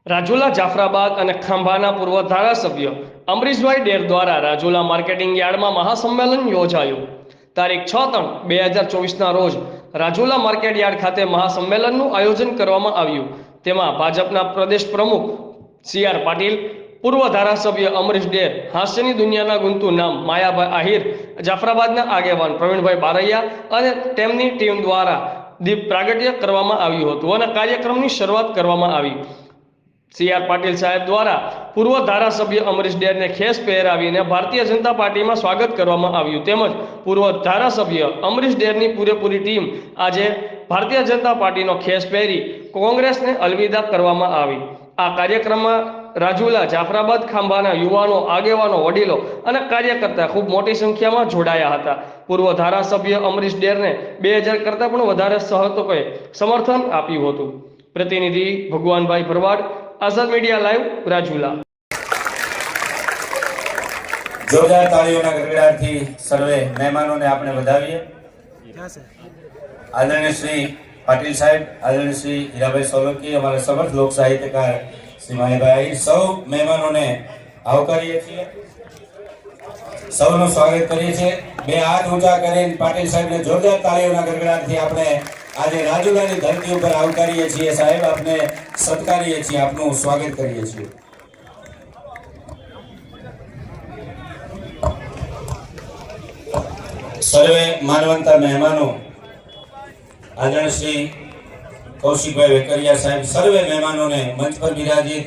રાજુલા જાફરાબાદ અને ખાંભાના પૂર્વ ધારાસભ્ય અમરીશભાઈ ડેર દ્વારા રાજુલા માર્કેટિંગ યાર્ડમાં મહાસંમેલન યોજાયું. તારીખ 6/3/2024ના રોજ રાજુલા માર્કેટ યાર્ડ ખાતે મહાસંમેલનનું આયોજન કરવામાં આવ્યું. તેમાં ભાજપના પ્રદેશ પ્રમુખ સી.આર. પાટીલ, પૂર્વ ધારાસભ્ય અમરીશ ડેર, હાસ્યની દુનિયાના ગુંતુ નામ માયાભાઈ આહિર, જાફરાબાદના આગેવાન પ્રવીણભાઈ બારૈયા અને તેમની ટીમ દ્વારા દીપ પ્રાગટ્ય કરવામાં આવ્યું હતું અને કાર્યક્રમની શરૂઆત કરવામાં આવી. સી.આર. પાટીલ સાહેબ દ્વારા પૂર્વ ધારાસભ્ય અમરીશ ડેરને ખેસ પહેરાવીને ભારતીય જનતા પાર્ટીમાં સ્વાગત કરવામાં આવ્યું. તેમજ પૂર્વ ધારાસભ્ય અમરીશ ડેરની પૂરેપૂરી ટીમ આજે ભારતીય જનતા પાર્ટીનો ખેસ પહેરી કોંગ્રેસને અલવિદા કરવામાં આવી. આ કાર્યક્રમમાં રાજુલા, જાફરાબાદ, ખાંભાના યુવાનો, આગેવાનો, વડીલો અને કાર્યકર્તા ખૂબ મોટી સંખ્યામાં જોડાયા હતા. પૂર્વ ધારાસભ્ય અમરીશ ડેરને 2000 કરતાં પણ વધારે સમર્થકોએ સમર્થન આપ્યું હતું. પ્રતિનિધિ ભગવાનભાઈ ભરવાડ, આઝાદ મીડિયા લાઈવ, રાજુલા. જોરદાર તાળીઓના ગડગડાટથી સર્વે મહેમાનોને આપણે વધાવીએ. આદરણીય શ્રી પાટીલ સાહેબ, આદરણીય શ્રી હીરાભાઈ સોલંકી, અમારા સમર્થ લોક સાહિત્યકાર શ્રી માયાભાઈ, સૌ મહેમાનોને આવકારીએ છીએ, સૌનું સ્વાગત કરીએ છીએ. બે હાથ ઊંચા કરીને પાટીલ સાહેબને જોરદાર તાળીઓના ગડગડાટથી આપણે આજે રાજુલાની ધરતી ઉપર આવકારીએ છીએ. સાહેબ, આપને સત્કારીએ છીએ, આપનું સ્વાગત કરીએ છીએ. સર્વે માનવંતા મહેમાનો, આદરણીય શ્રી કૌશિકભાઈ વેકરિયા સાહેબ, સર્વે મહેમાનોને મંચ પર બિરાજિત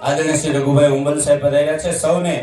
આદરણીય શ્રી રઘુભાઈ ઉંબલ સાહેબ પધાર્યા છે. સૌને